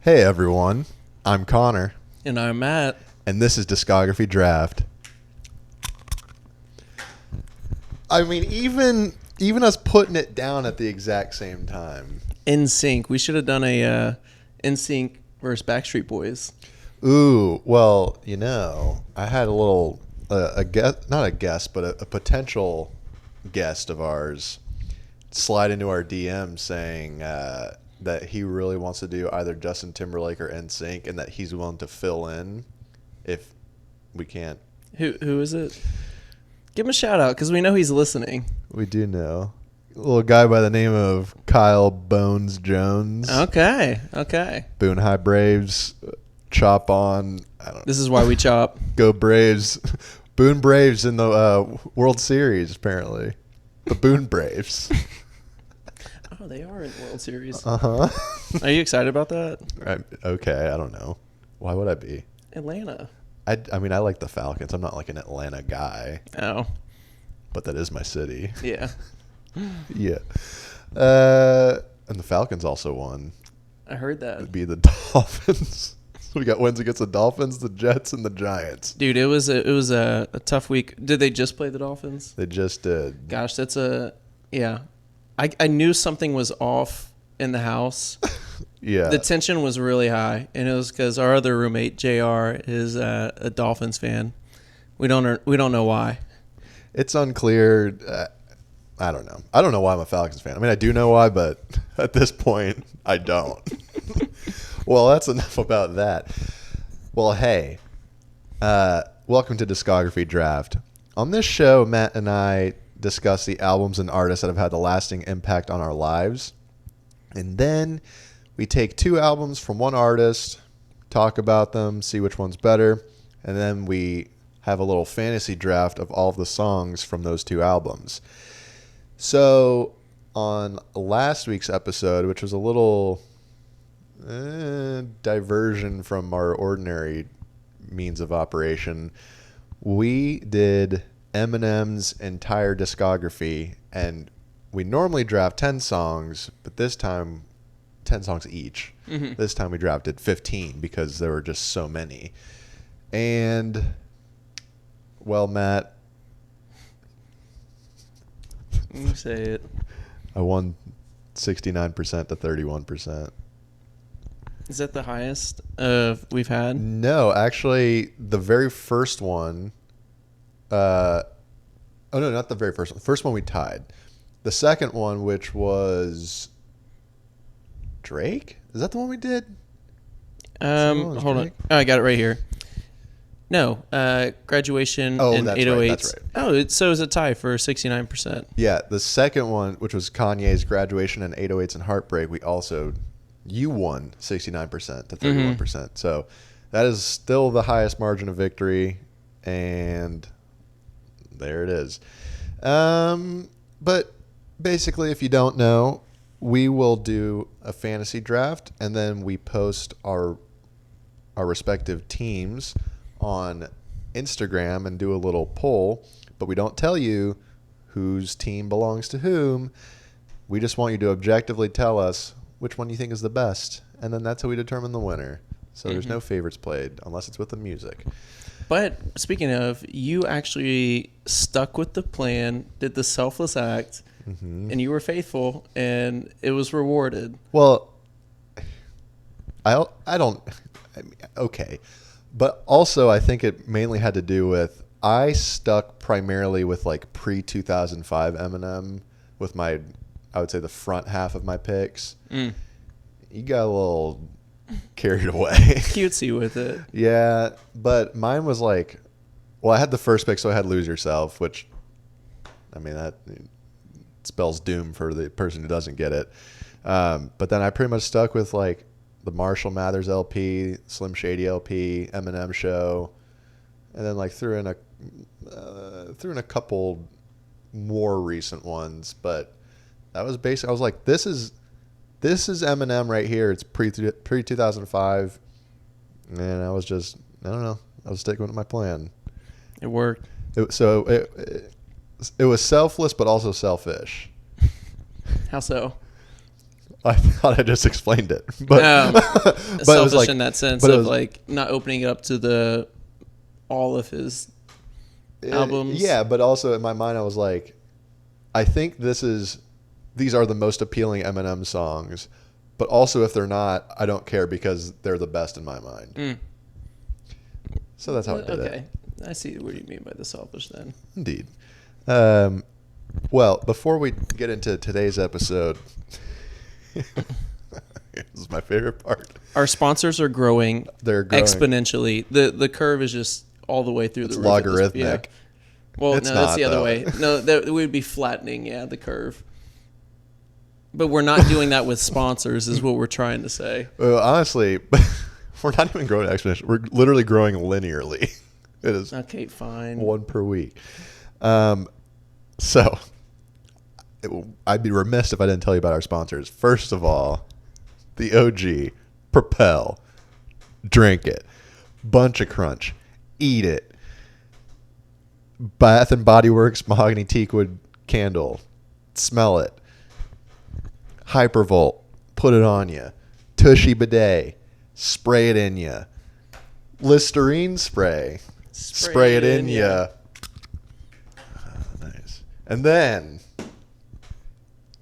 Hey everyone, I'm Connor, And I'm Matt. and this is Discography Draft. I mean, even us putting it down at the exact same time. In Sync. We should have done a In Sync versus Backstreet Boys. Ooh, well, I had a little a guest, not a guest, but a potential guest of ours slide into our DM saying that he really wants to do either Justin Timberlake or NSYNC, and that he's willing to fill in if we can't. Who is it? Give him a shout out because we know he's listening. We do know. A little guy by the name of Kyle Bones Jones. Okay. Boone High Braves. Chop on. I don't This is why we chop. Go Braves. Boone Braves in the World Series, apparently. The Boone Braves. Oh, they are in the World Series. Uh-huh. Are you excited about that? Okay, I don't know. Why would I be? Atlanta. I mean, I like the Falcons. I'm not like an Atlanta guy, Oh. but that is my city. Yeah. Yeah. And the Falcons also won. I heard that. It'd be the Dolphins. We got wins against the Dolphins, the Jets, and the Giants. Dude, it was a tough week. Did they just play the Dolphins? They just did. Gosh, yeah. I knew something was off in the house. Yeah. The tension was really high, and it was because our other roommate JR is a Dolphins fan. We don't know why. It's unclear. I don't know. I don't know why I'm a Falcons fan. I mean, I do know why, but at this point, I don't. Well, that's enough about that. Well, hey, welcome to Discography Draft. On this show, Matt and I discuss the albums and artists that have had a lasting impact on our lives. And then we take two albums from one artist, talk about them, see which one's better, and then we have a little fantasy draft of all of the songs from those two albums. So on last week's episode, which was a little diversion from our ordinary means of operation, we did Eminem's entire discography, and we normally draft 10 songs, but this time 10 songs each. Mm-hmm. This time we drafted 15 because there were just so many. And, well, Matt, You say it. I won 69% to 31%. Is that the highest we've had? No, actually, the very first one. Oh no, not the very first one. The first one we tied. The second one, which was Drake, is that the one we did? Hold on. Oh, I got it right here. No, Graduation and that's 808s. right. That's right. Oh, so it was a tie for 69%. Yeah, the second one, which was Kanye's Graduation and 808s and Heartbreak, you won 69% to 31%. Mm-hmm. So that is still the highest margin of victory, and there it is. But basically, if you don't know, we will do a fantasy draft, and then we post our respective teams on Instagram and do a little poll, but we don't tell you whose team belongs to whom. We just want you to objectively tell us which one you think is the best, and then that's how we determine the winner. So There's no favorites played unless it's with the music. But speaking of, you actually stuck with the plan, did the selfless act, and you were faithful, and it was rewarded. Well, okay. But also I think it mainly had to do with I stuck primarily with like pre-2005 Eminem with I would say the front half of my picks. You got a little carried away. Cutesy with it. Yeah, but mine was I had the first pick, so I had Lose Yourself, which, I mean, that spells doom for the person who doesn't get it. But then I pretty much stuck with the Marshall Mathers LP, Slim Shady LP, Eminem Show, and then threw in a couple more recent ones. But that was basic. I was like, this is Eminem right here. It's pre 2005, and I was sticking with my plan. It worked. It was selfless, but also selfish. How so? I thought I just explained it, but but it selfish was like, in that sense but it of was- like not opening it up to all of his albums. Yeah, but also in my mind, I was like, I think these are the most appealing Eminem songs, but also if they're not, I don't care because they're the best in my mind. So that's how I did it. Okay, I see what you mean by the selfish then. Indeed. Well, before we get into today's episode, this is my favorite part. Our sponsors are growing. They're growing exponentially. The curve is just all the way through It's the roof. at this- logarithmic. yeah. Well, It's no, that's not, the other though. way. No, that would be flattening. Yeah, the curve. But we're not doing that with sponsors, is what we're trying to say. Well, honestly, we're not even growing exponentially. We're literally growing linearly. It is Okay, fine. one per week. So I'd be remiss if I didn't tell you about our sponsors. First of all, the OG, Propel, drink it, Bunch of Crunch, eat it, Bath and Body Works mahogany teakwood candle, smell it, Hypervolt, put it on you, Tushy bidet, spray it in you, Listerine spray, spray it in ya. Nice. And then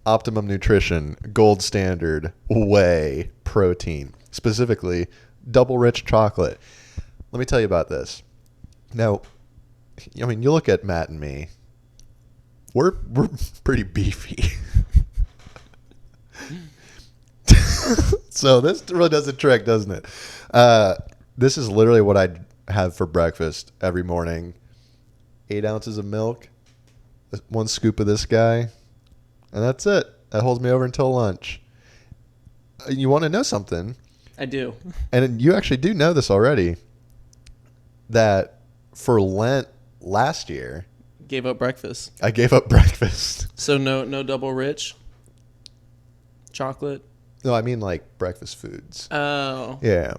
Optimum Nutrition, gold standard, whey protein, specifically double rich chocolate. Let me tell you about this. Now, I mean, you look at Matt and me. We're pretty beefy. So this really does the trick, doesn't it? This is literally what I have for breakfast every morning. 8 ounces of milk, 1 scoop of this guy, and that's it. That holds me over until lunch. You want to know something? I do. And you actually do know this already, that for Lent last year, Gave up breakfast. I gave up breakfast. So no double rich chocolate. No, I mean like breakfast foods. Oh. Yeah.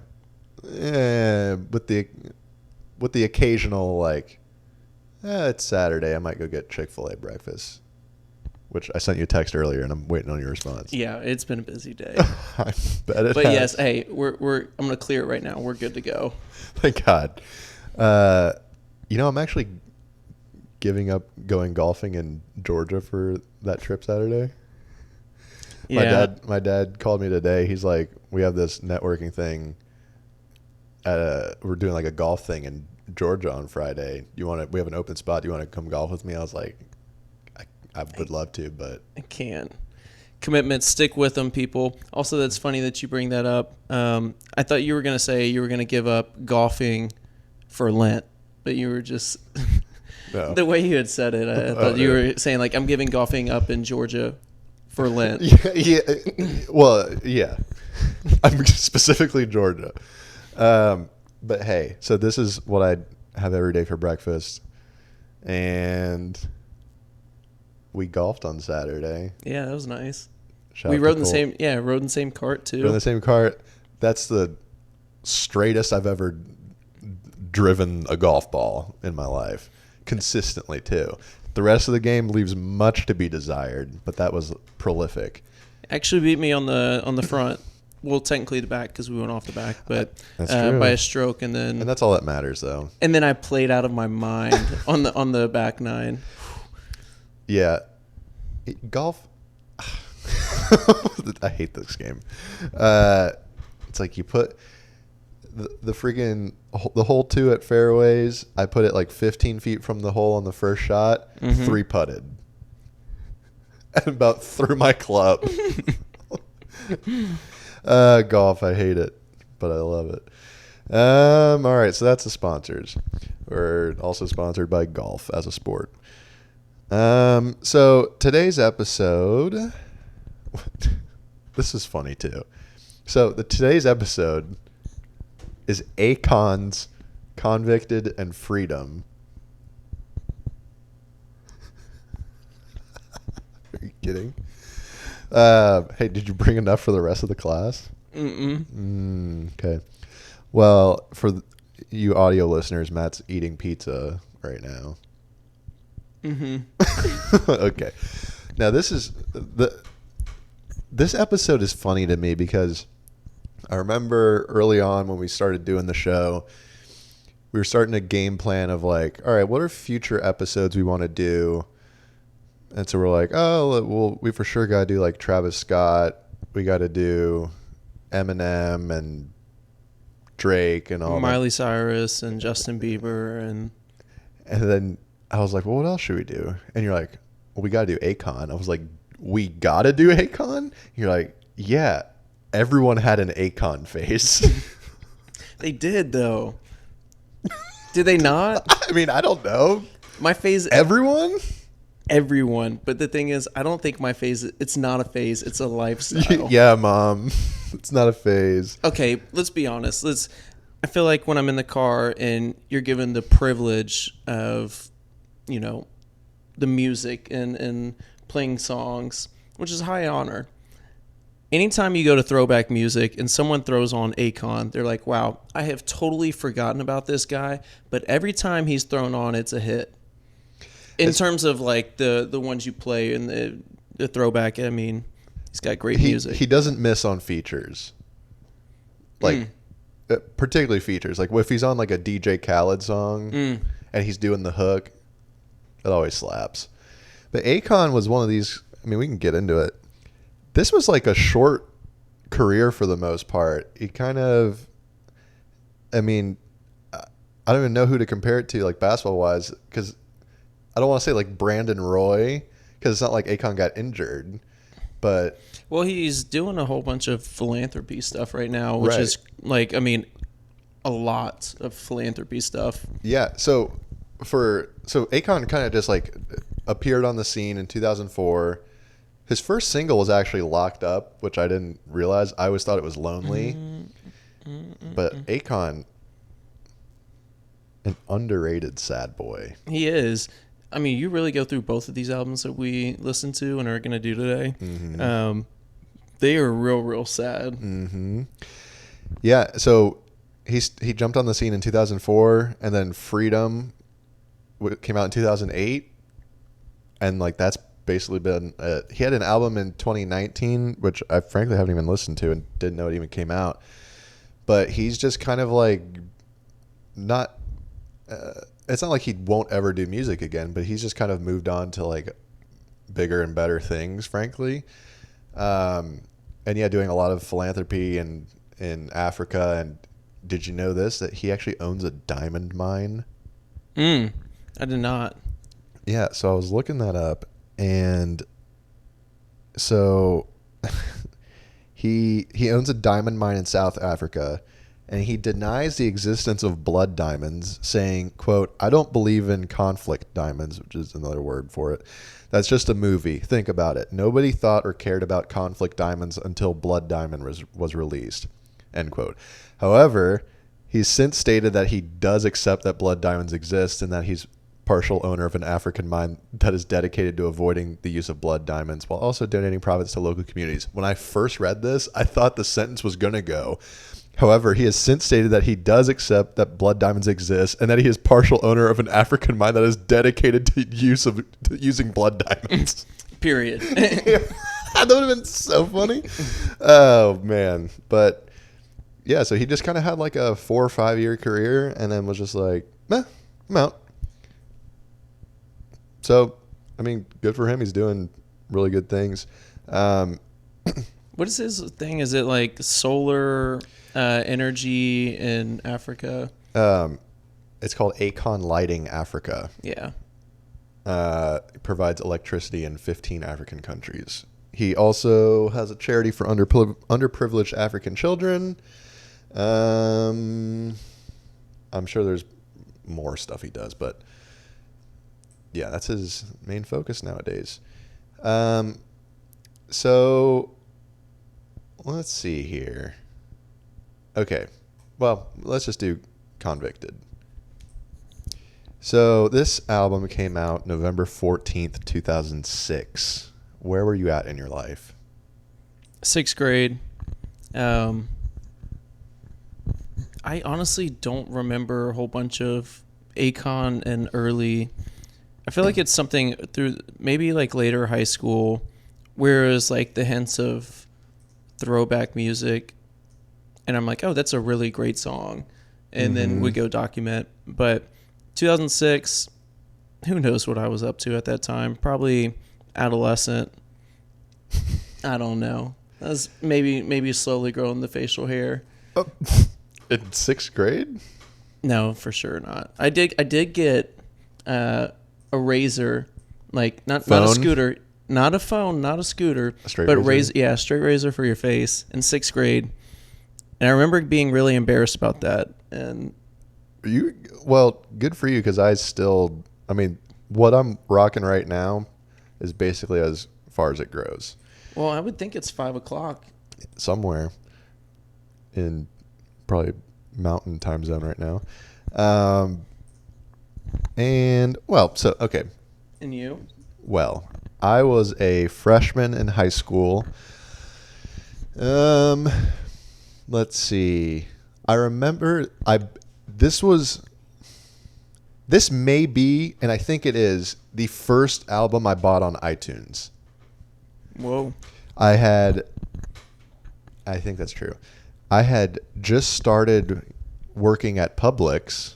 With the occasional like, it's Saturday, I might go get Chick-fil-A breakfast, which I sent you a text earlier, and I'm waiting on your response. Yeah, it's been a busy day. I bet it But has. yes, hey, I'm gonna clear it right now. We're good to go. Thank God. I'm actually giving up going golfing in Georgia for that trip Saturday. Yeah. My dad called me today. He's like, we have this networking thing. We're doing like a golf thing in Georgia on Friday. We have an open spot. Do you want to come golf with me? I was like, I would love to, but I can't. Commitments, stick with them, people. Also, that's funny that you bring that up. I thought you were going to say you were going to give up golfing for Lent, but you were just no. the way you had said it. I thought you were saying like, I'm giving golfing up in Georgia for Lent. Yeah. Well, yeah. I'm specifically Georgia. But hey, so this is what I have every day for breakfast, and we golfed on Saturday. Yeah, that was nice. Shout We out to rode in the Cole. same. Yeah, rode in the same cart too. We're in the same cart. That's the straightest I've ever driven a golf ball in my life, consistently too. The rest of the game leaves much to be desired, but that was prolific. Actually beat me on the front. Well, technically the back because we went off the back, but That's true. by a stroke, and then And that's all that matters, though. and then I played out of my mind on the back nine. Yeah. Golf. I hate this game. It's like you put the freaking the hole 2 at fairways. I put it like 15 feet from the hole on the first shot. 3 putted. And about through my club. Golf, I hate it, but I love it. All right, so that's the sponsors. We're also sponsored by golf as a sport. So today's episode, this is funny too. So today's episode is Akon's Konvicted and Freedom. Are you kidding? Hey, did you bring enough for the rest of the class? Okay. Well, for you audio listeners, Matt's eating pizza right now. Okay. Now this is this episode is funny to me because I remember early on when we started doing the show, we were starting a game plan of like, all right, what are future episodes we want to do? And so we're like, oh, well, we for sure got to do like Travis Scott. We got to do Eminem and Drake and all Miley Cyrus and Justin Bieber and then I was like, well, what else should we do? And you're like, well, we got to do Akon. I was like, we got to do Akon? You're like, yeah, everyone had an Akon face. They did, though. Did they not? I mean, I don't know. My phase... Everyone? Everyone. But the thing is, I don't think my phase... It's not a phase. It's a lifestyle. Yeah, Mom. It's not a phase. Okay, let's be honest. I feel like when I'm in the car and you're given the privilege of, you know, the music and playing songs, which is high honor. Anytime you go to throwback music and someone throws on Akon, they're like, wow, I have totally forgotten about this guy, but every time he's thrown on, it's a hit. In terms of like the ones you play and the throwback, I mean, he's got great music. He doesn't miss on features. Like, particularly features. Like, if he's on like a DJ Khaled song and he's doing the hook, it always slaps. But Akon was one of these, I mean, we can get into it. This was like a short career for the most part. He kind of, I mean, I don't even know who to compare it to, like basketball-wise, because I don't want to say like Brandon Roy, because it's not like Akon got injured, but... Well, he's doing a whole bunch of philanthropy stuff right now, which is like, I mean, a lot of philanthropy stuff. Yeah, so Akon kind of just like appeared on the scene in 2004. His first single was actually Locked Up, which I didn't realize. I always thought it was Lonely. But Akon, an underrated sad boy. He is. I mean, you really go through both of these albums that we listened to and are going to do today. Mm-hmm. They are real sad. Mm-hmm. Yeah, so he jumped on the scene in 2004, and then Freedom came out in 2008. And like that's basically been he had an album in 2019 which I frankly haven't even listened to and didn't know it even came out, but he's just kind of like not it's not like he won't ever do music again, but he's just kind of moved on to like bigger and better things, frankly. And yeah, doing a lot of philanthropy in Africa. And did you know this, that he actually owns a diamond mine? I did not. Yeah, so I was looking that up, and so he owns a diamond mine in South Africa, and he denies the existence of blood diamonds, saying, quote, "I don't believe in conflict diamonds," which is another word for it. "That's just a movie. Think about it. Nobody thought or cared about conflict diamonds until Blood Diamond was released," end quote. However, he's since stated that he does accept that blood diamonds exist and that he's partial owner of an African mine that is dedicated to avoiding the use of blood diamonds while also donating profits to local communities. When I first read this, I thought the sentence was going to go, however, he has since stated that he does accept that blood diamonds exist and that he is partial owner of an African mine that is dedicated to using blood diamonds. Period. That would have been so funny. Oh, man. But, yeah, so he just kind of had like a 4 or 5 year career and then was just like, I'm out. So, I mean, good for him. He's doing really good things. What is his thing? Is it like solar energy in Africa? It's called Akon Lighting Africa. Yeah. It provides electricity in 15 African countries. He also has a charity for underprivileged African children. I'm sure there's more stuff he does, but yeah, that's his main focus nowadays. So let's see here. Okay. Well, let's just do Konvicted. So this album came out November 14th, 2006. Where were you at in your life? 6th grade. I honestly don't remember a whole bunch of Akon and early. I feel like it's something through maybe like later high school Whereas like the hints of throwback music, and I'm like, oh, that's a really great song, and then we go document. But 2006, who knows what I was up to at that time? Probably adolescent. I don't know. I was maybe slowly growing the facial hair. Oh, in sixth grade? No, for sure not. I did get a razor, like not a scooter, not a phone, not a scooter, but razor. Yeah, straight razor for your face in sixth grade. And I remember being really embarrassed about that. And well, good for you, because I mean, what I'm rocking right now is basically as far as it grows. Well, I would think it's 5 o'clock. Somewhere in probably mountain time zone right now. Okay. And you? Well, I was a freshman in high school. Let's see. I remember this may be, and I think it is, the first album I bought on iTunes. Whoa. I think that's true. I had just started working at Publix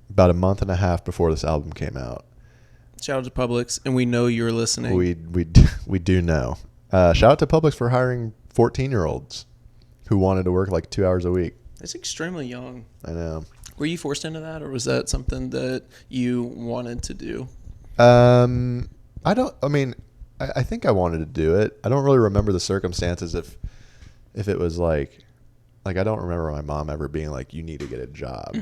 about a month and a half before this album came out. Shout out to Publix, and we know you're listening. We do know. Shout out to Publix for hiring 14-year-olds who wanted to work like 2 hours a week. That's extremely young. I know. Were you forced into that, or was that something that you wanted to do? I think I wanted to do it. I don't really remember the circumstances if it was like I don't remember my mom ever being like, you need to get a job.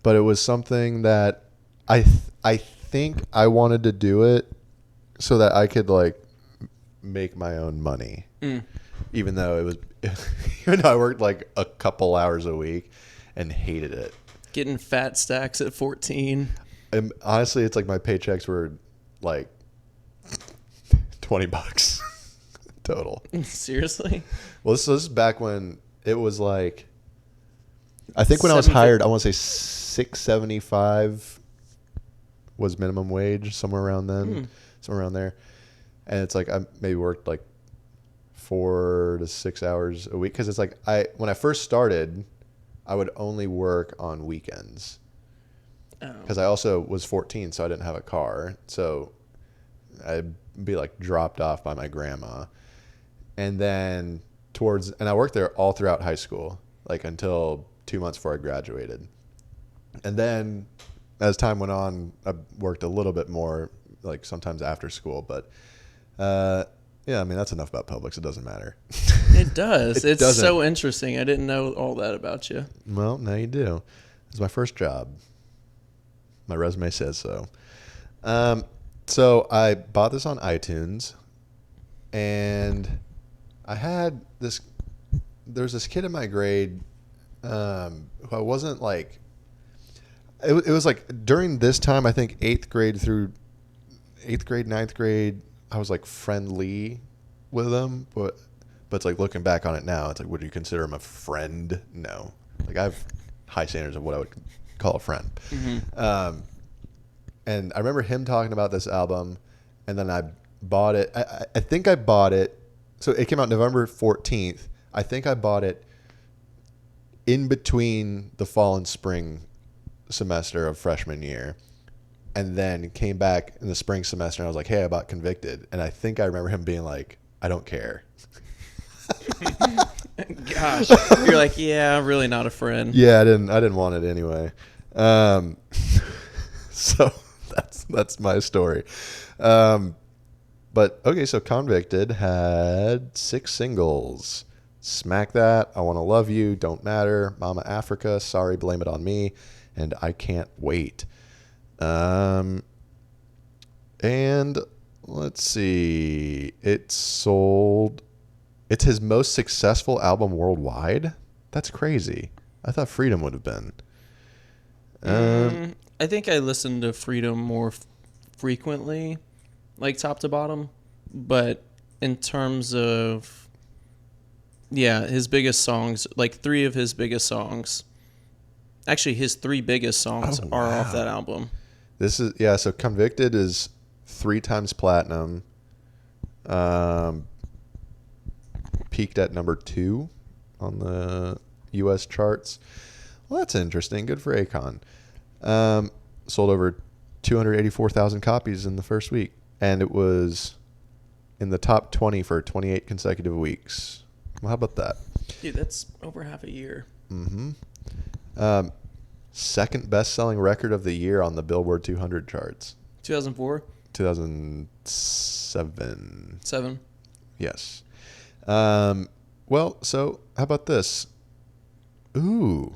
But it was something that I think I wanted to do it so that I could like make my own money. Even though I worked like a couple hours a week and hated it. Getting fat stacks at 14. And honestly, it's like my paychecks were like $20 total. Seriously? Well, this is back when it was like, I think when I was hired, I want to say $6.75 was minimum wage, somewhere around then, somewhere around there. And it's like I maybe worked like 4 to 6 hours a week, because it's like when I first started, I would only work on weekends because I also was 14, so I didn't have a car, so I'd be like dropped off by my grandma, and then I worked there all throughout high school, like until 2 months before I graduated, and then as time went on, I worked a little bit more, like sometimes after school, but yeah, I mean, that's enough about Publix. It doesn't matter. It does. It's so interesting. I didn't know all that about you. Well, now you do. It's my first job. My resume says so. So I bought this on iTunes, and I had this. There was this kid in my grade who I wasn't like. It was like during this time, I think 8th grade, 9th grade. I was like friendly with him, but it's like looking back on it now, it's like, would you consider him a friend? No. Like I have high standards of what I would call a friend. And I remember him talking about this album, and then I bought it. I think I bought it. So it came out November 14th. I think I bought it in between the fall and spring semester of freshman year. And then came back in the spring semester, and I was like, hey, I bought Konvicted. And I think I remember him being like, I don't care. Gosh. You're like, yeah, I'm really not a friend. Yeah, I didn't want it anyway. So that's my story. But okay, so Konvicted had 6 singles. Smack That, I Want to Love You, Don't Matter, Mama Africa, Sorry, Blame It On Me, and I Can't Wait. And let's see, it's his most successful album worldwide. That's crazy. I thought Freedom would have been. I think I listened to Freedom more frequently, like top to bottom, but in terms of, yeah, his biggest songs, like 3 of his biggest songs, actually his 3 biggest songs are off that album. So Konvicted is 3 times platinum. Peaked at number 2 on the U.S. charts. Well, that's interesting. Good for Akon. Sold over 284,000 copies in the first week, and it was in the top 20 for 28 consecutive weeks. Well, how about that? Dude, that's over half a year. Mm-hmm. Second best-selling record of the year on the Billboard 200 charts. 2004? 2007. 7. Yes. Well, so how about this? Ooh.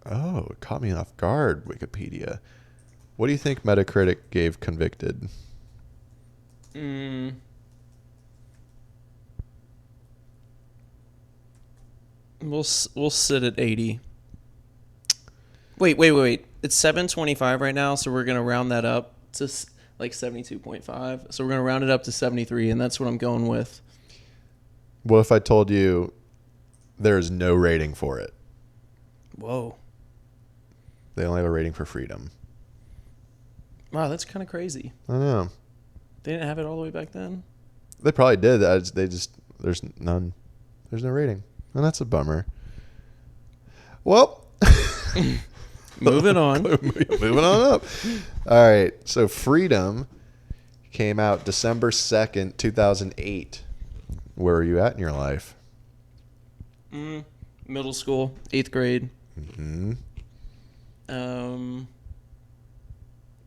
Oh, it caught me off guard, Wikipedia. What do you think Metacritic gave Konvicted? We'll sit at 80. Wait. It's 725 right now, so we're going to round that up to like 72.5. So we're going to round it up to 73, and that's what I'm going with. What if I told you there's no rating for it? Whoa. They only have a rating for freedom. Wow, that's kind of crazy. I know. They didn't have it all the way back then? They probably did. There's none. There's no rating. And that's a bummer. Well, moving on. Moving on up. All right. So Freedom came out December 2nd, 2008. Where are you at in your life? Middle school, 8th grade. Mm-hmm.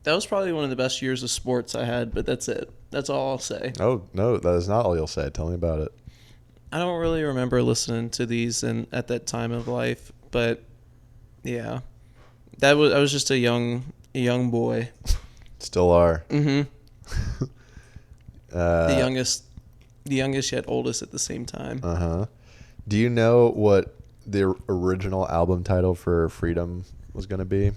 That was probably one of the best years of sports I had, but that's it. That's all I'll say. Oh, no, that is not all you'll say. Tell me about it. I don't really remember listening to these at that time of life, but yeah. I was just a young boy. Still are. Mm-hmm. The youngest yet oldest at the same time. Uh-huh. Do you know what the original album title for Freedom was going to be?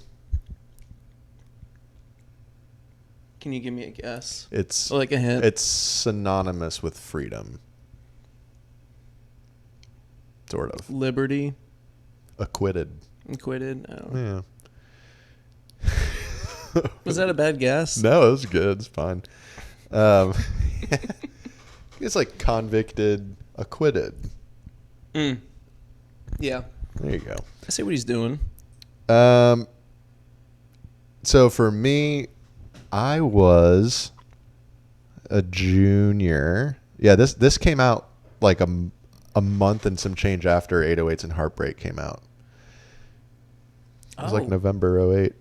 Can you give me a guess? It's like a hint. It's synonymous with freedom. Sort of. Liberty. Acquitted. I don't know. Yeah. Was that a bad guess? No, it was good. It's fine. It's like convicted, acquitted. Yeah. There you go. I see what he's doing. So for me, I was a junior. Yeah, this came out like a month and some change after 808s and Heartbreak came out. It was like November 08.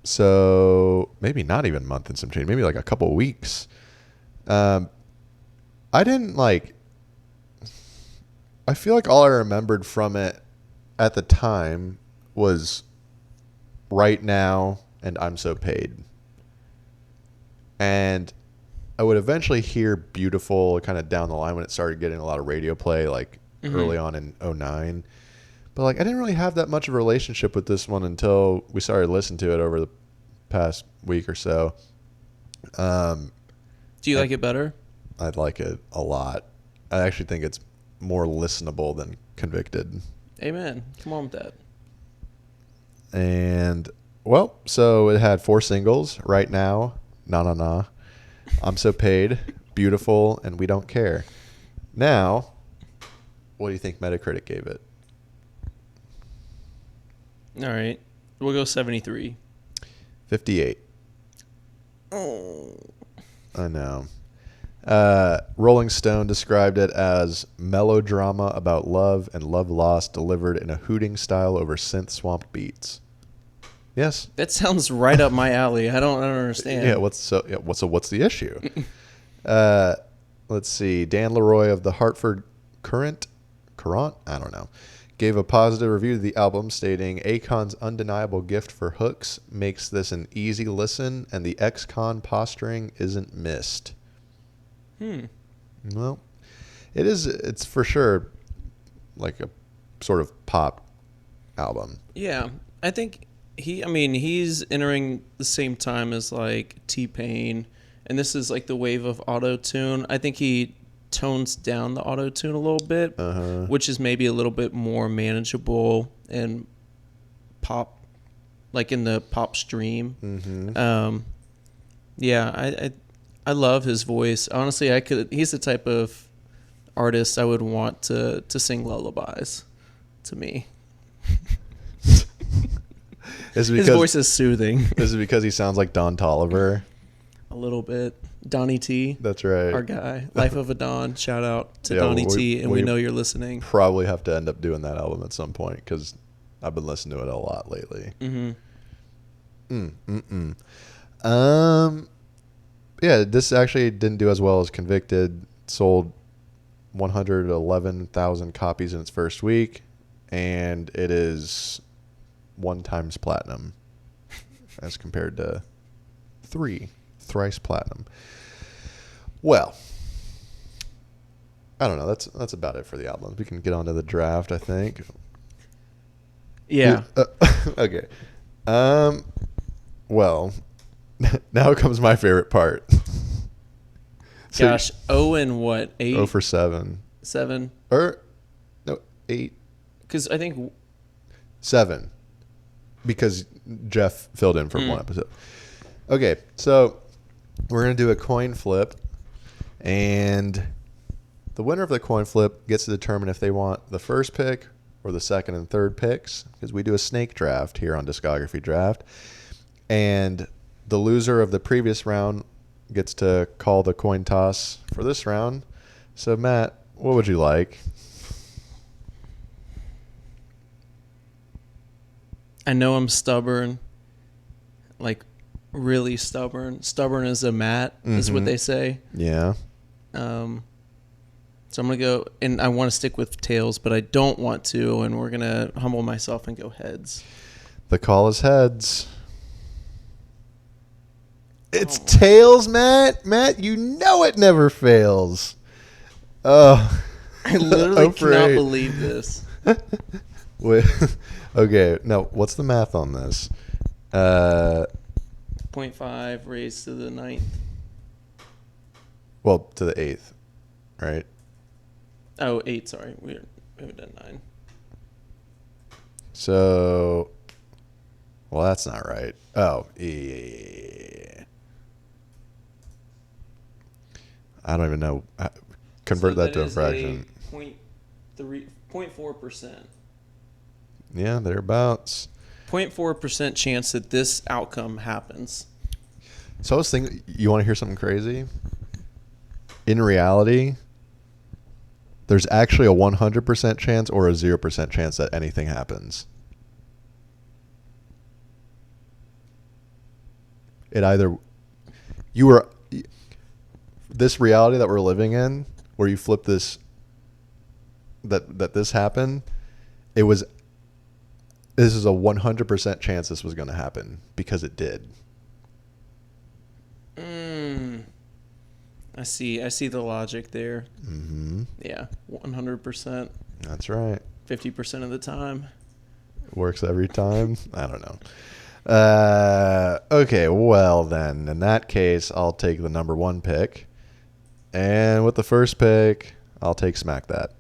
So maybe not even a month and some change, maybe like a couple of weeks. I didn't like, I feel like all I remembered from it at the time was Right Now and I'm So Paid. And I would eventually hear Beautiful kind of down the line when it started getting a lot of radio play, like early on in 09. But like I didn't really have that much of a relationship with this one until we started listening to it over the past week or so. Do you like it better? I like it a lot. I actually think it's more listenable than Konvicted. Amen. Come on with that. And well, so it had 4 singles: Right Now, Na Na Na, I'm So Paid, Beautiful, and We Don't Care. Now, what do you think Metacritic gave it? All right. We'll go 73. 58. Oh. I know. Rolling Stone described it as melodrama about love and love lost delivered in a hooting style over synth swamped beats. Yes. That sounds right up my alley. I don't understand. Yeah. What's the issue? Let's see. Dan Leroy of the Hartford Courant, I don't know, gave a positive review to the album, stating Akon's undeniable gift for hooks makes this an easy listen, and the ex-con posturing isn't missed. Well, it's for sure like a sort of pop album. Yeah. I think he's entering the same time as like T-Pain, and this is like the wave of auto-tune. I think he tones down the auto-tune a little bit, which is maybe a little bit more manageable and pop, like in the pop stream. Yeah, I love his voice. Honestly, he's the type of artist I would want to sing lullabies to me. Is it His because voice is soothing. is it because he sounds like Don Tolliver? A little bit. Donnie T. That's right. Our guy. Life of a Don. Shout out to Yeah, Donnie T. And we know you're listening. Probably have to end up doing that album at some point because I've been listening to it a lot lately. Yeah, this actually didn't do as well as Konvicted. Sold 111,000 copies in its first week, and it is 1 times platinum as compared to 3 thrice platinum. Well, I don't know. That's about it for the albums. We can get on to the draft, I think. Yeah. Okay. Well, now comes my favorite part. So Gosh, 0 and what? 8? 0 for 7. 7? Or, no, 8. Because I think 7. Because Jeff filled in for one episode. Okay, so we're going to do a coin flip. And the winner of the coin flip gets to determine if they want the first pick or the second and third picks. Because we do a snake draft here on Discography Draft. And the loser of the previous round gets to call the coin toss for this round. So, Matt, what would you like? I know I'm stubborn. Like, really stubborn. Stubborn as a mat is what they say. Yeah. So I'm going to go, and I want to stick with tails, but I don't want to, and we're going to humble myself and go heads. The call is heads. It's tails, Matt. Matt, you know it never fails. Oh. I literally cannot believe this. Wait. Okay, now what's the math on this? 0.5 raised to the 9th. Well, to the 8th, right? Oh, 8, sorry. We haven't done 9. So, well, that's not right. Oh, yeah. I don't even know. Convert that to a fraction. 0.4%. Yeah, thereabouts. 0.4% chance that this outcome happens. So I was thinking, you want to hear something crazy? In reality, there's actually a 100% chance or a 0% chance that anything happens. It either this reality that we're living in, where you flip this, that this happened, this is a 100% chance this was going to happen because it did. I see the logic there. Mm-hmm. Yeah, 100%. That's right. 50% of the time. Works every time. I don't know. Okay, well then, in that case, I'll take the number 1 pick. And with the first pick, I'll take Smack That.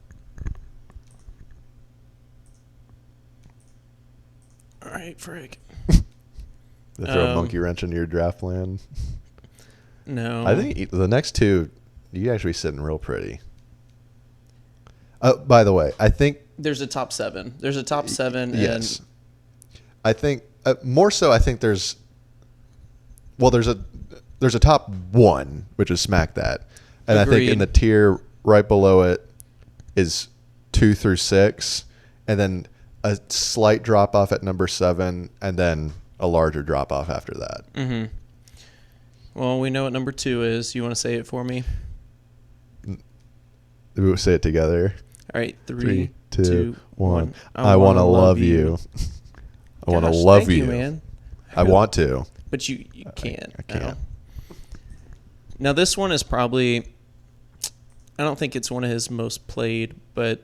All right, frick. They throw a monkey wrench into your draft plan. No. I think the next 2, you actually sitting real pretty. By the way, I think there's a top 7. There's a top 7. Yes. I think more so. I think there's a top 1, which is Smack That, and Agreed. I think in the tier right below it is 2 through 6, and then a slight drop off at number 7, and then a larger drop off after that. Mm-hmm. Well, we know what number 2 is. You want to say it for me? We'll say it together. All right, 3, 2, 1. I want to love you. I want to love you, man. I want to, but you can't. I can't. Now this one is probably, I don't think it's one of his most played, but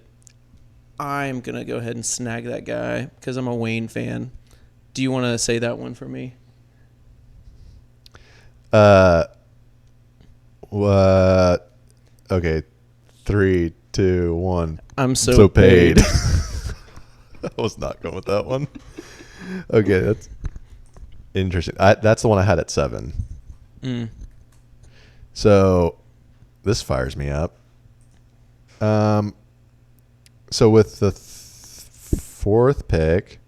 I'm gonna go ahead and snag that guy because I'm a Wayne fan. Do you want to say that one for me? Okay, 3, 2, 1. I'm so paid. I was not going with that one. Okay, that's interesting. That's the one I had at 7. So this fires me up. So with the fourth pick,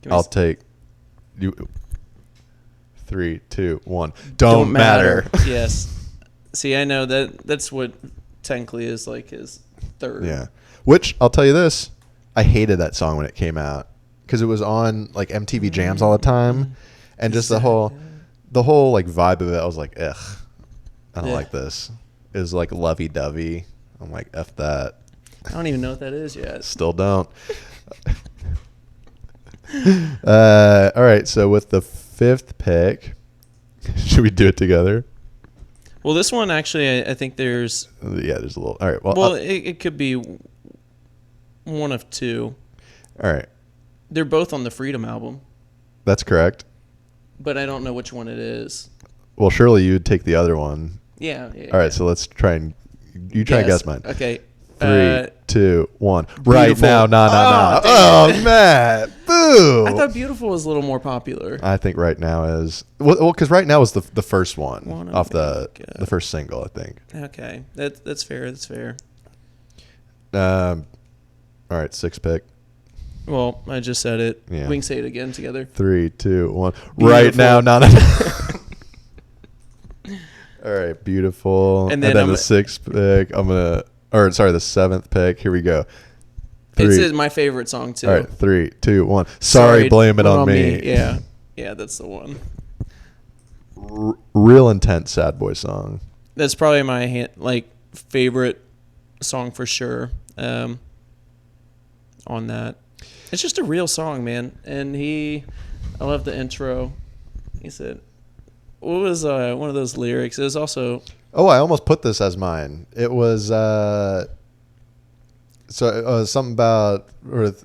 I'll take you. 3, 2, 1. Don't matter. Yes. See, I know that's what technically is like his third. Yeah. Which I'll tell you this, I hated that song when it came out because it was on like MTV Jams all the time, and just the whole like vibe of it. I was like, ugh, I don't like this. It was like lovey dovey. I'm like, F that. I don't even know what that is yet. Still don't. All right. So with the fifth pick, should we do it together? Well, this one actually, I think there's. Yeah, there's a little. All right. Well, it could be one of two. All right. They're both on the Freedom album, That's correct. but I don't know which one it is. Well, surely you'd take the other one. Yeah. All right. So let's try and you try and guess mine. Okay. 3, 2, 1. Right Beautiful. now, nah. Oh, Oh, Matt. Boo. I thought Beautiful was a little more popular. I think Right Now is well, because Right Now was the first one off the America. first single, I think. Okay, that's fair. That's fair. All right, sixth pick. Well, I just said it. Yeah. We can say it again together. 3, 2, 1. Beautiful. Right now, nah. All right, Beautiful. And then the sixth pick, the seventh pick. Here we go. It's my favorite song too. All right, 3, 2, 1. Sorry, blame it on me. Yeah, that's the one. Real intense sad boy song. That's probably my favorite song for sure. On that, it's just a real song, man. And I love the intro. He said, "What was one of those lyrics?" It was also. Oh, I almost put this as mine. It was something about,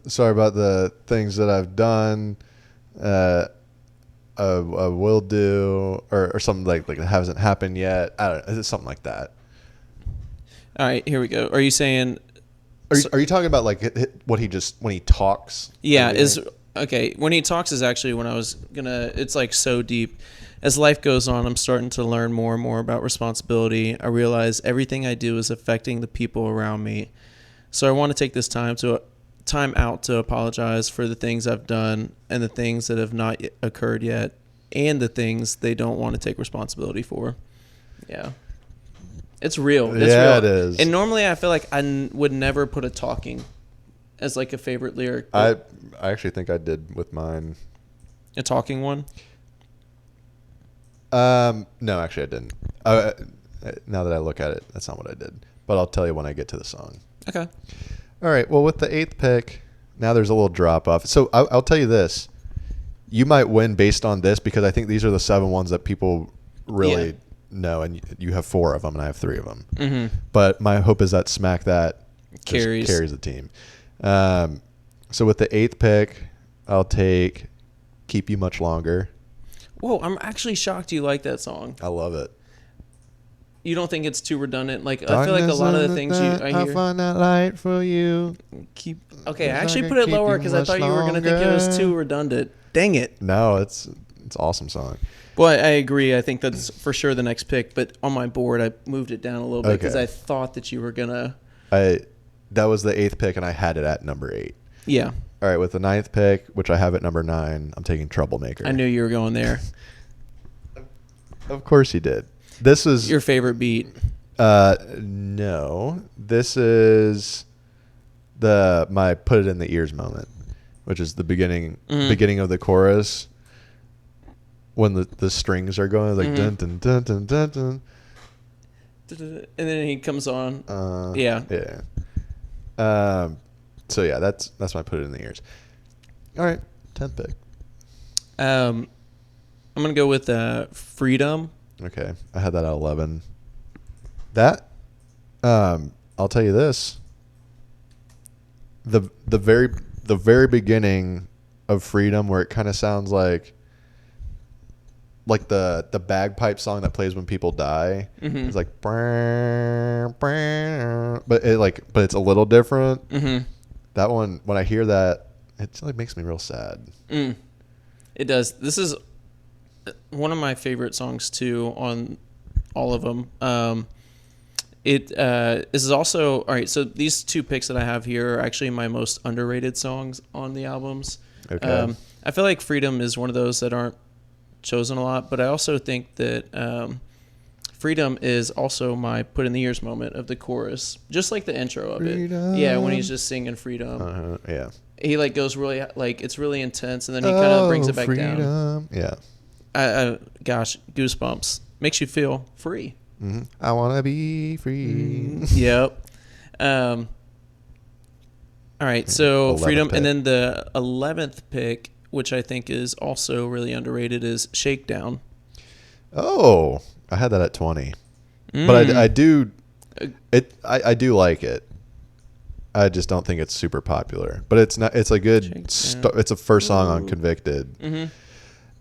sorry about the things that I've done. I will do, or something like it hasn't happened yet. I don't know. It's something like that. All right, here we go. Are you saying? Are you talking about like what when he talks? Yeah, okay. When he talks is actually when I was gonna. It's like so deep. As life goes on, I'm starting to learn more and more about responsibility. I realize everything I do is affecting the people around me. So I want to take this time out to apologize for the things I've done and the things that have not occurred yet, and the things they don't want to take responsibility for. Yeah. It's real. It's real. It is. And normally I feel like I would never put a talking as like a favorite lyric. I actually think I did with mine. A talking one? No, actually I didn't. Now that I look at it, that's not what I did. But I'll tell you when I get to the song. Okay. All right. Well, with the eighth pick, now there's a little drop off. So I'll tell you this. You might win based on this because I think these are the 7 ones that people really know, and you have 4 of them, and I have 3 of them. Mm-hmm. But my hope is that Smack That carries the team. So with the 8th pick, I'll take Keep You Much Longer. Whoa, I'm actually shocked you like that song. I love it. You don't think it's too redundant? Like I feel like a lot of the things I I'll hear. find that light for you. Okay, I actually put it lower because I thought you were gonna think it was too redundant. Dang it. No, it's an awesome song. Well, I agree. I think that's for sure the next pick. But on my board, I moved it down a little bit because I thought that you were gonna. That was the 8th pick, and I had it at number 8. Yeah. All right, with the 9th pick, which I have at number 9, I'm taking Troublemaker. I knew you were going there. Of course you did. This is your favorite beat. No, this is my put it in the ears moment, which is the beginning of the chorus when the strings are going like dun dun dun dun dun dun, and then he comes on. Yeah. So yeah, that's my put it in the ears. All right, 10th pick. I'm gonna go with Freedom. Okay, I had that at 11. That, I'll tell you this. The very beginning of Freedom, where it kind of sounds like the bagpipe song that plays when people die. It's like, but it's a little different. That one, when I hear that, it like makes me real sad. It does. This is one of my favorite songs too on all of them. This is also all right. So these two picks that I have here are actually my most underrated songs on the albums. Okay. I feel like Freedom is one of those that aren't chosen a lot, but I also think that Freedom is also my put in the ears moment of the chorus, just like the intro of Freedom. it. Yeah, when he's just singing Freedom. Yeah. He like goes really like it's really intense, and then he kind of brings it back down. Yeah. Gosh, goosebumps. Makes you feel free. Mm-hmm. I want to be free. Yep. All right, so 11th Freedom, pick. and then the 11th pick, which I think is also really underrated, is Shakedown. Oh, I had that at 20. But I do I do like it. I just don't think it's super popular. But it's not. It's a good. It's a first song on Konvicted.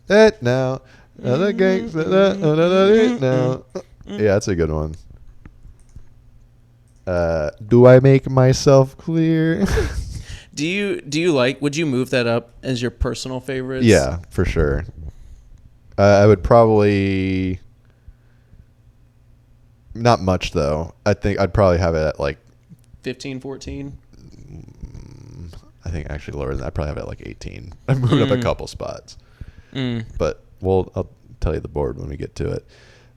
It now. Other gangs. Now. Yeah, that's a good one. Do I make myself clear? Do you like? Would you move that up as your personal favorites? Yeah, for sure. I would probably. Not much though. I think I'd probably have it at like 15, 14? I think actually lower than that. I'd probably have it at like 18. I moved up a couple spots. But I'll tell you the board when we get to it.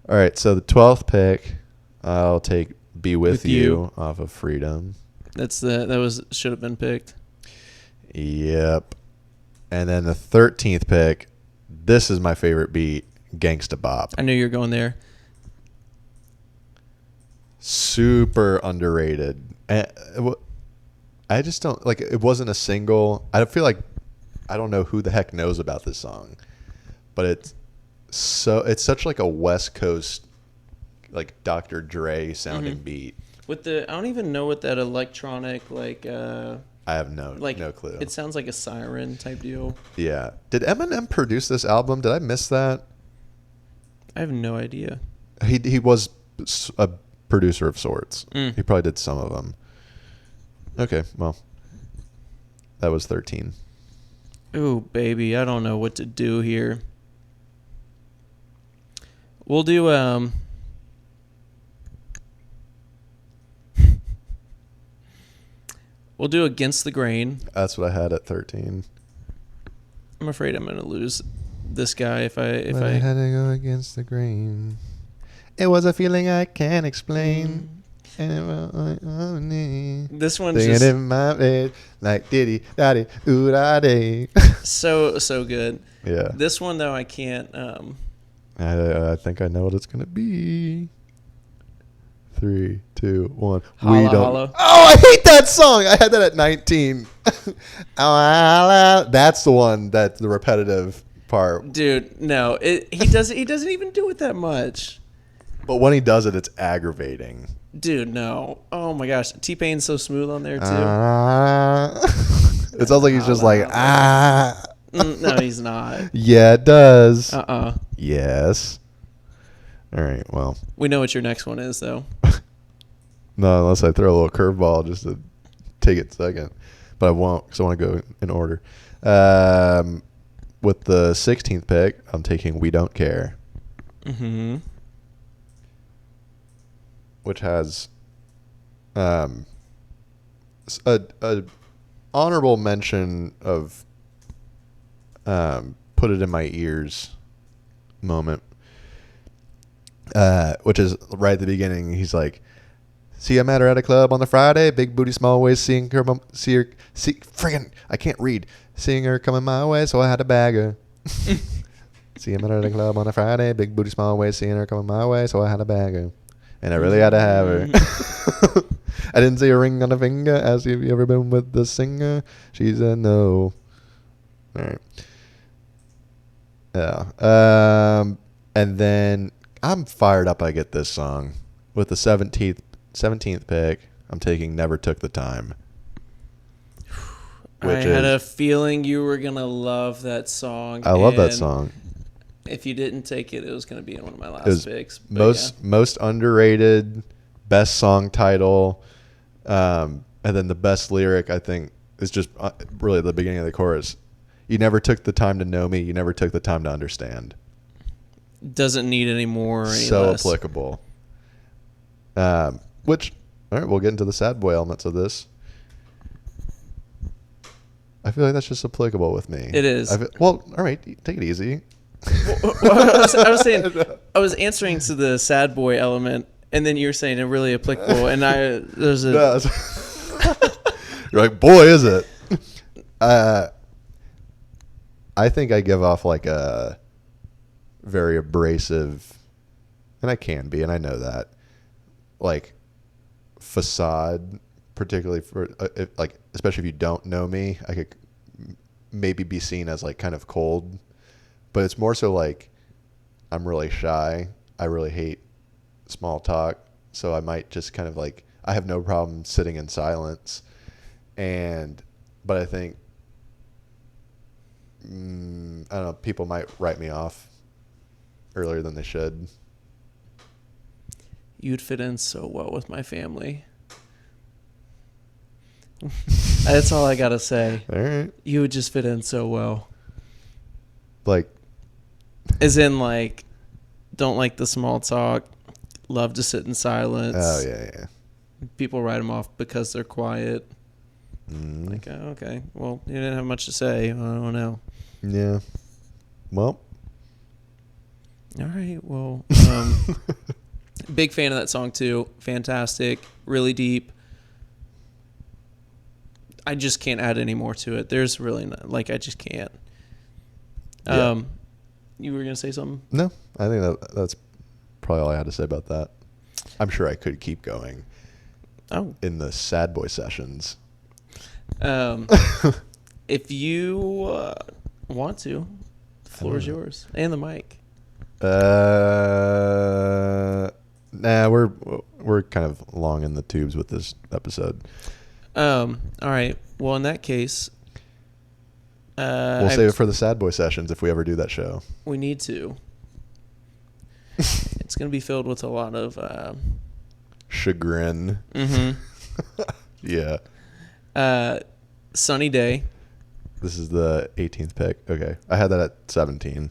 All right, so the 12th pick, I'll take Be With You off of Freedom. Should have been picked. Yep. And then the 13th pick, this is my favorite beat, Gangsta Bop. I knew you were going there. Super underrated. And I just don't like it. Wasn't a single. I feel like I don't know who the heck knows about this song, but it's such like a West Coast like Dr. Dre sounding beat. With I don't even know what that electronic like. I have no clue. It sounds like a siren type deal. Yeah. Did Eminem produce this album? Did I miss that? I have no idea. He was a producer of sorts. He probably did some of them. Okay, well, that was 13. Ooh, baby, I don't know what to do here. We'll do we'll do Against the Grain. That's what I had at 13. I'm afraid I'm gonna lose this guy if I had to go against the grain. It was a feeling I can't explain. This one's singing just in my bed like diddy daddy ooh da day. so good. Yeah. This one though I can't. I think I know what it's gonna be. 3, 2, 1. Holla, we don't. holla. Oh, I hate that song. I had that at 19. That's the one. That's the repetitive part. Dude, no, he doesn't even do it that much. But when he does it, it's aggravating. Dude, no. Oh my gosh, T-Pain's so smooth on there too. It sounds like he's just like No, he's not. Yeah, it does. Yes. All right. Well, we know what your next one is, though. No, unless I throw a little curveball just to take it second, but I won't because I want to go in order. With the 16th pick, I'm taking "We Don't Care," which has a honorable mention of "Put It in My Ears" moment. Which is right at the beginning. He's like, "See, I met her at a club on the Friday. Big booty, small waist. Friggin', I can't read. Seeing her coming my way, so I had to bag her. See, I met her at a club on a Friday. Big booty, small waist. Seeing her coming my way, so I had to bag her. And I really had to have her. I didn't see a ring on her finger. Asked if you ever been with the singer. She said no. All right. Yeah. And then I'm fired up. I get this song with the 17th pick. I'm taking "Never Took the Time." I had a feeling you were gonna love that song. I love that song. If you didn't take it, it was gonna be in one of my last picks. Most underrated, best song title, and then the best lyric. I think is just really the beginning of the chorus. You never took the time to know me. You never took the time to understand. Doesn't need any more or any So less. applicable. Which, all right, we'll get into the sad boy elements of this. I feel like that's just applicable with me. It is. Well, all right, take it easy. I was saying, I was answering to the sad boy element, and then you were saying it really applicable, and there's a. No, you're like, boy, is it? I think I give off like a very abrasive, and I can be, and I know that, like, facade, particularly for like, especially if you don't know me, I could maybe be seen as like kind of cold, but it's more so like I'm really shy. I really hate small talk, so I might just kind of like, I have no problem sitting in silence, but I think I don't know, people might write me off earlier than they should. You'd fit in so well with my family. That's all I gotta say. All right. You would just fit in so well. Like, As in, like, don't like the small talk, love to sit in silence. oh yeah. People write them off because they're quiet. Like, oh, okay, well, you didn't have much to say. I don't know. Yeah. Well. All right, well, big fan of that song too. Fantastic, really deep. I just can't add any more to it. There's really not, like, I just can't. Yeah. You were gonna say something? No, I think that's probably all I had to say about that. I'm sure I could keep going. Oh. In the sad boy sessions. If you want to, the floor is yours and the mic. Nah, we're kind of long in the tubes with this episode. All right. Well, in that case, We'll save it for the sad boy sessions if we ever do that show. we need to. It's going to be filled with a lot of Chagrin. Yeah. Sunny Day. This is the 18th pick. Okay. I had that at 17.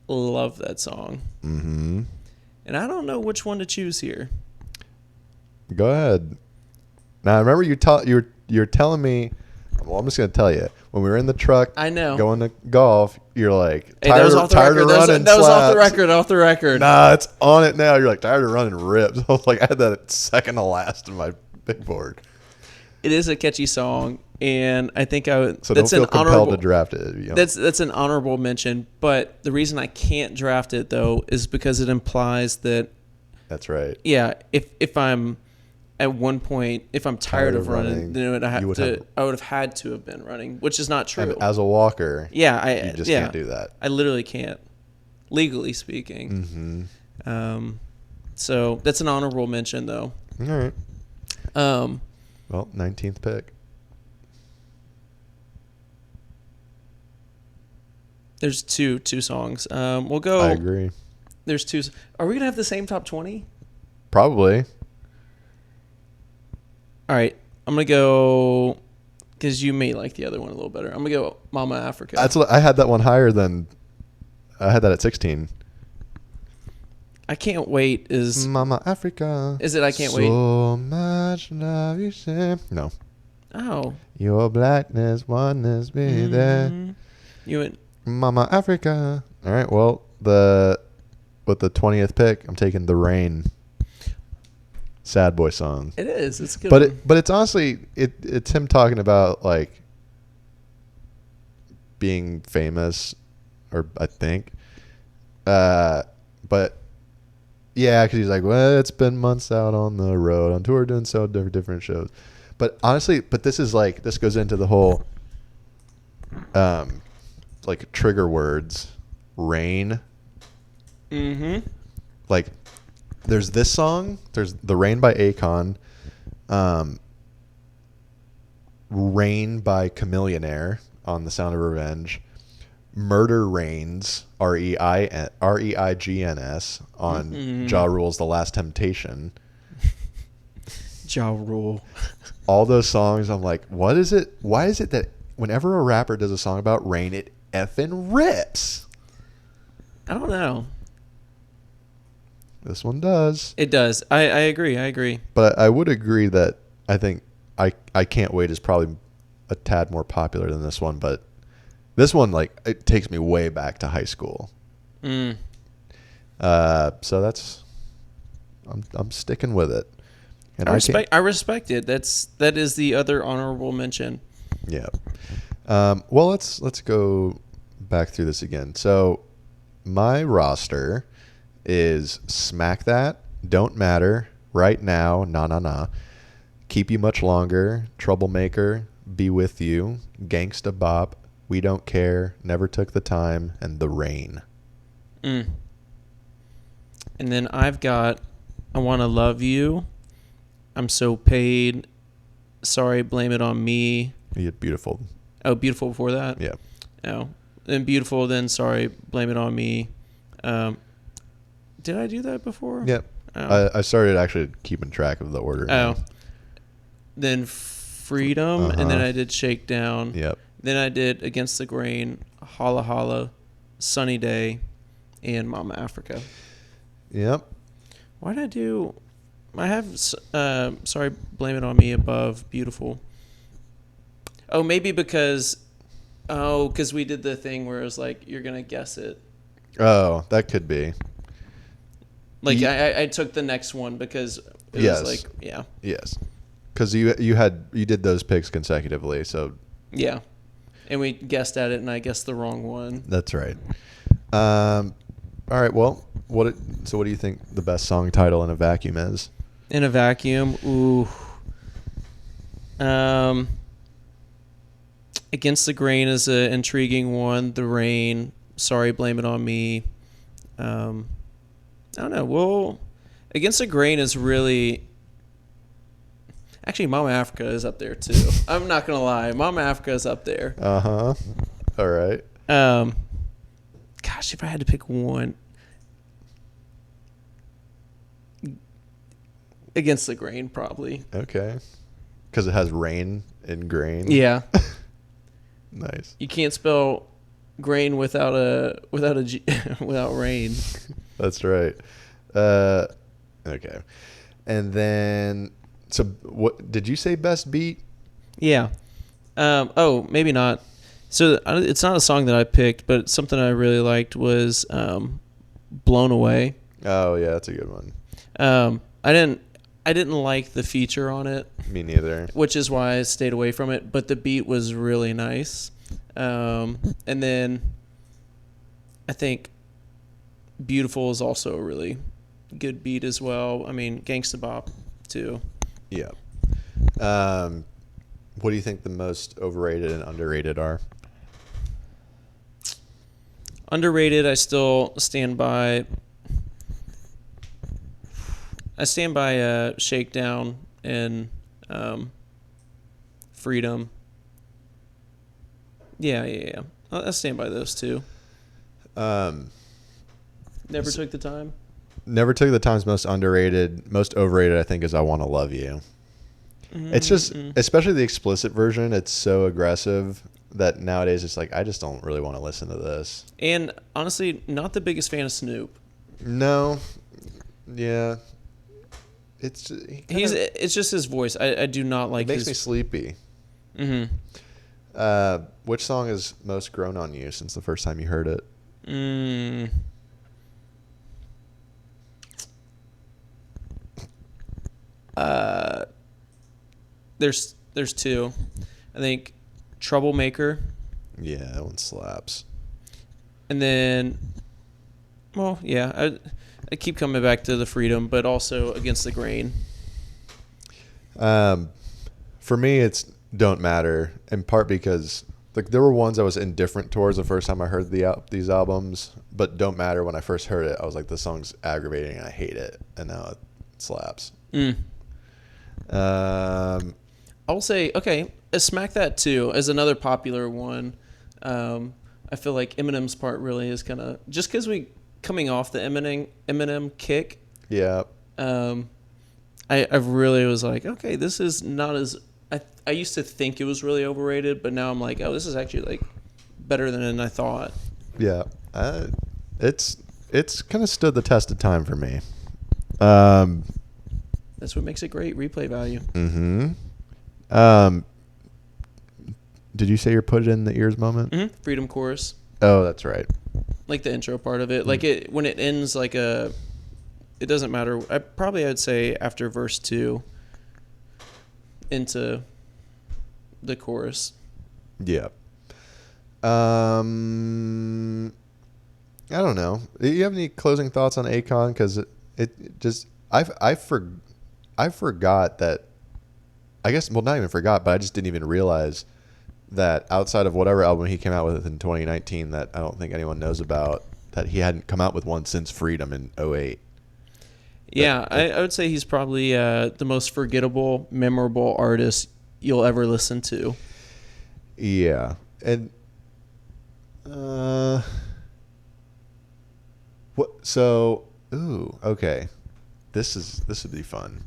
Love that song. Mm-hmm. And I don't know which one to choose here. Go ahead. Now, I remember you're telling me. Well, I'm just gonna tell you. When we were in the truck, I know. going to golf, you're like, Hey, that was off the record. That was off the record. Off the record. Nah, it's on it now. You're like, tired of running rips. I was like, I had that at second to last in my big board. It is a catchy song, and I think I would. So that's don't feel an compelled honorable, to draft it. You know? That's an honorable mention. But the reason I can't draft it though is because it implies that. That's right. Yeah, if I'm at one point, if I'm tired of running, then I would have had to have been running, which is not true. And as a walker, yeah, you just can't do that. I literally can't, legally speaking. Mm-hmm. So that's an honorable mention, though. All right. Well, 19th pick. There's two songs. We'll go. I agree. There's two. Are we gonna have the same top 20? Probably. All right, I'm gonna go because you may like the other one a little better. I'm gonna go Mama Africa. That's what I had that one higher than. I had that at 16. I Can't Wait is Mama Africa. Is it I Can't Wait? So much love you share. No. Oh. Your blackness, oneness, be there. You went. Mama Africa. All right. Well, with the 20th pick, I'm taking The Rain. Sad boy song. It is. It's a good. But it's honestly it's him talking about like being famous, or I think. But yeah, because he's like, well, it's been months out on the road on tour doing so different shows. But honestly, this goes into the whole like trigger words, rain. Mm-hmm. Like, there's this song. There's The Rain by Akon. Rain by Chameleonaire on The Sound of Revenge. Murder Reigns, Reigns on Ja Rule's The Last Temptation. Ja Rule. All those songs, I'm like, what is it? Why is it that whenever a rapper does a song about rain, it effing rips? I don't know. This one does. It does. I agree. But I would agree that I think I Can't Wait is probably a tad more popular than this one, but this one, like, it takes me way back to high school. Mm. So that's I'm sticking with it. And I respect it. That is the other honorable mention. Yeah. Well, let's go back through this again. So my roster is Smack That, Don't Matter, Right Now, Na Na Na, Keep You Much Longer, Troublemaker, Be With You, Gangsta Bop, We Don't Care, Never Took the Time, and The Rain. Mm. And then I've got I Wanna Love You, I'm So Paid, Sorry, Blame It On Me. You get Beautiful. Oh, Beautiful before that? Yeah. Oh. Then Beautiful, then Sorry, Blame It On Me. Did I do that before? Yep. Oh. I started actually keeping track of the order. Oh. Then Freedom, and then I did Shakedown. Yep. Then I did Against the Grain, Holla Holla, Sunny Day, and Mama Africa. Yep. Why did I do... I have, Sorry, Blame It On Me above Beautiful. Oh, maybe because we did the thing where it was like, you're going to guess it. Oh, that could be. Like, I took the next one because it was like, yeah. Yes. Because you did those picks consecutively, so... Yeah. And we guessed at it, and I guessed the wrong one. That's right. All right, well, what do you think the best song title in a vacuum is? In a vacuum, ooh. Against the Grain is an intriguing one. The Rain, Sorry, Blame It On Me. I don't know. Well, Against the Grain is really... Actually, Mama Africa is up there, too. I'm not going to lie. Mama Africa is up there. Uh-huh. All right. Gosh, if I had to pick one... Against the Grain, probably. Okay. Because it has rain in grain. Yeah. Nice. You can't spell grain without without rain. That's right. Okay. And then, so what did you say? Best beat? Yeah. Oh, maybe not. So it's not a song that I picked, but something I really liked was "Blown Away." Oh yeah, that's a good one. I didn't like the feature on it. Me neither. Which is why I stayed away from it. But the beat was really nice. And then I think "Beautiful" is also a really good beat as well. I mean, Gangsta Bop too. Yeah. What do you think the most overrated and underrated are? Underrated, I still stand by. Shakedown and Freedom. Yeah. I stand by those two. Never Took the Time. Never Took the Time's most underrated. Most overrated, I think, is I Want to Love You. Mm-hmm. It's just, especially the explicit version, it's so aggressive that nowadays it's like, I just don't really want to listen to this. And honestly, not the biggest fan of Snoop. No. Yeah. It's just his voice. I do not like. It makes me sleepy. Mm-hmm. Which song has most grown on you since the first time you heard it? There's two. I think Troublemaker. Yeah, that one slaps. And then, well, yeah, I keep coming back to the Freedom, but also Against the Grain. For me, it's Don't Matter, in part because there were ones I was indifferent towards the first time I heard these albums, but Don't Matter, when I first heard it, I was like, this song's aggravating and I hate it, and now it slaps. I'll say, okay, Smack That too is another popular one. I feel like Eminem's part really is kind of, just because we coming off the Eminem kick. Yeah. I really was like, okay, this is not as I used to think it was really overrated, but now I'm like, oh, this is actually like better than I thought. Yeah. It's kind of stood the test of time for me. That's what makes it great. Replay value. Mm-hmm. Did you say you're put it in the ears moment? Mm-hmm. Freedom chorus. Oh, that's right. Like the intro part of it. Like it when it ends like a. It doesn't matter. I'd say after verse 2 into the chorus. Yeah. I don't know. Do you have any closing thoughts on Akon? Because it just I forgot that. I guess not even forgot, but I just didn't even realize that outside of whatever album he came out with in 2019 that I don't think anyone knows about, that he hadn't come out with one since Freedom in 2008. Yeah, I would say he's probably the most forgettable, memorable artist you'll ever listen to. Yeah, and what? So, okay, this would be fun.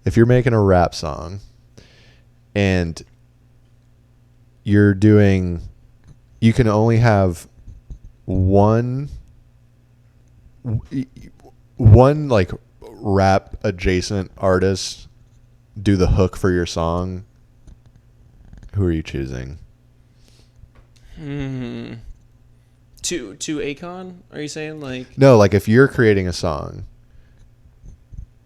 If you're making a rap song, and you can only have one like rap adjacent artist do the hook for your song, who are you choosing? To Akon? Are you saying like? No, like if you're creating a song.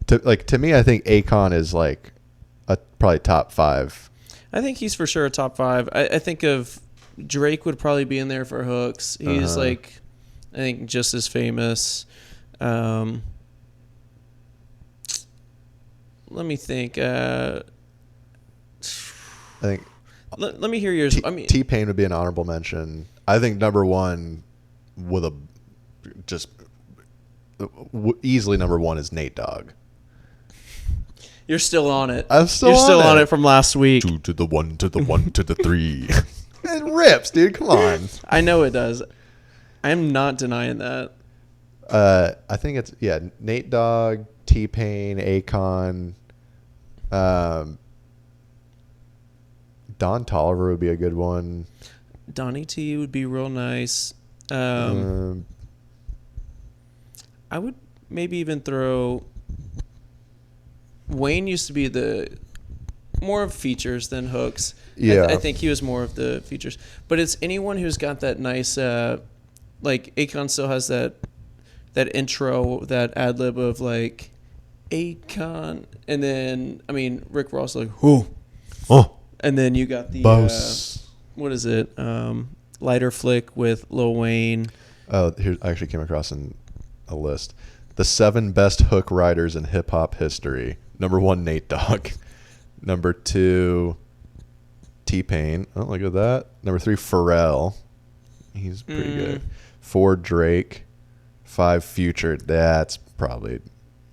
To me, I think Akon is like probably top 5. I think he's for sure a top 5. I think of Drake would probably be in there for hooks. He's like, I think just as famous. Let me think. I think. Let me hear yours. T-Pain would be an honorable mention. I think number 1 with easily number 1 is Nate Dogg. You're still on it. You're still on it from last week. 2 to the 1 to the 1 to the 3. It rips, dude. Come on. I know it does. I am not denying that. I think it's Nate Dogg, T-Pain, Akon. Don Toliver would be a good one. Donnie T would be real nice. I would maybe even throw. Wayne used to be the more of features than hooks. Yeah, I think he was more of the features. But it's anyone who's got that nice, like Akon still has that intro, that ad lib of like Akon, and then Rick Ross like and then you got the what is it? Lighter Flick with Lil Wayne. Oh, here I actually came across a list. The 7 best hook writers in hip hop history. Number 1, Nate Dogg. Number 2, T-Pain. Oh, look at that. Number 3, Pharrell. He's pretty good. 4, Drake. 5, Future. That's probably,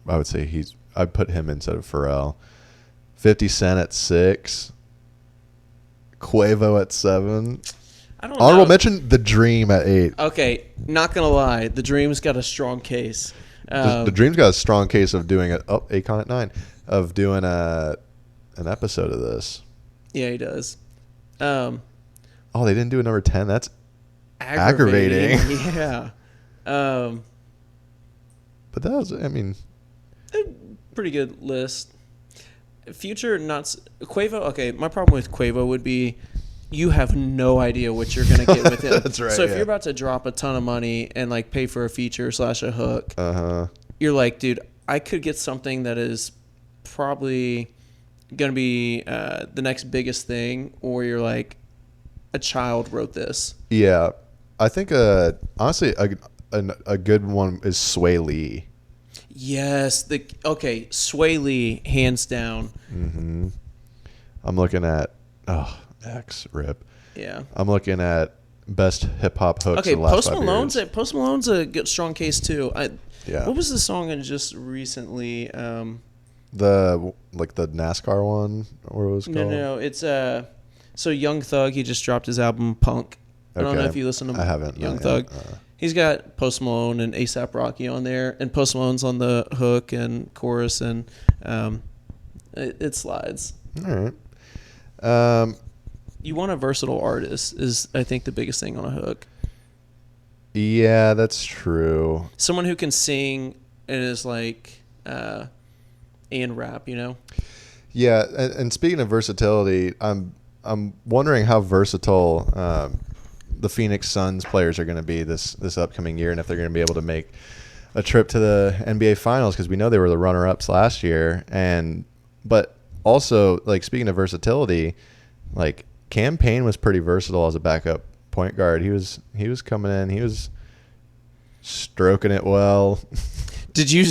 I would say I'd put him instead of Pharrell. 50 Cent at 6. Quavo at 7. I don't Honorable know. mention, The Dream at 8. Okay, not gonna lie, The Dream's got a strong case. The Dream's got a strong case of doing it. Akon at 9, of doing an episode of this. Yeah, he does. They didn't do a number 10. That's aggravating. Yeah. But that was, a pretty good list. Future, Quavo. Okay, my problem with Quavo would be you have no idea what you're gonna get with him. That's right. So if you're about to drop a ton of money and like pay for a feature / a hook, you're like, dude, I could get something that is probably gonna be the next biggest thing, or you're like, a child wrote this. Yeah, I think honestly a good one is Sway Lee. Yes, Sway Lee, hands down. Mm-hmm. I'm looking at X rip. Yeah. I'm looking at best hip hop hooks. Okay, in the last Post 5 Malone's years. Post Malone's a good strong case too. Yeah. What was the song I just recently? The NASCAR one, or what it was called? No, it's so Young Thug. He just dropped his album Punk. I don't know if you listen to I haven't. Young Thug. He's got Post Malone and A$AP Rocky on there, and Post Malone's on the hook and chorus, and it slides. All right. You want a versatile artist is, I think, the biggest thing on a hook. Yeah, that's true. Someone who can sing and is like and rap, Yeah, and speaking of versatility, I'm wondering how versatile the Phoenix Suns players are going to be this upcoming year, and if they're going to be able to make a trip to the NBA Finals, because we know they were the runner-ups last year. But also, like, speaking of versatility, like, Cam Payne was pretty versatile as a backup point guard. He was coming in, he was stroking it well. Did you?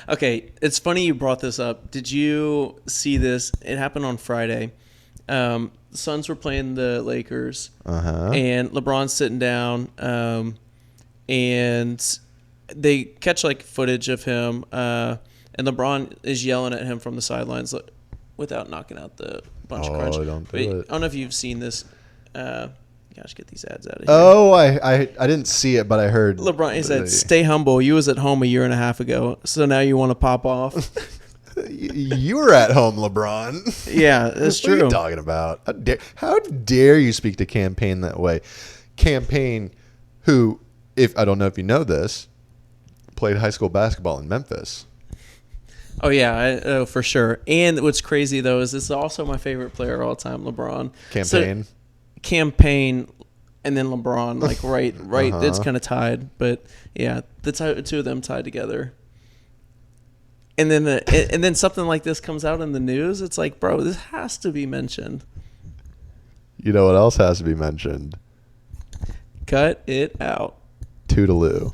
Okay, it's funny you brought this up. Did you see this? It happened on Friday. The Suns were playing the Lakers, and LeBron's sitting down, and they catch like footage of him, and LeBron is yelling at him from the sidelines without knocking out the bunch crunch. Don't do it. I don't know if you've seen this. Gosh, get these ads out of here. Oh, I didn't see it, but I heard LeBron. He said, "Stay humble. You was at home a year and a half ago, so now you want to pop off." You were at home, LeBron. Yeah, that's true. What are you talking about? How dare you speak to Cam Payne that way? Cam Payne, who, if I don't know if you know this, played high school basketball in Memphis. Oh yeah, for sure. And what's crazy though is this is also my favorite player of all time, LeBron. Cam Payne, and then LeBron, like right. It's kind of tied, but yeah, the two of them tied together. And then something like this comes out in the news. It's like, bro, this has to be mentioned. You know what else has to be mentioned? Cut it out. Toodaloo.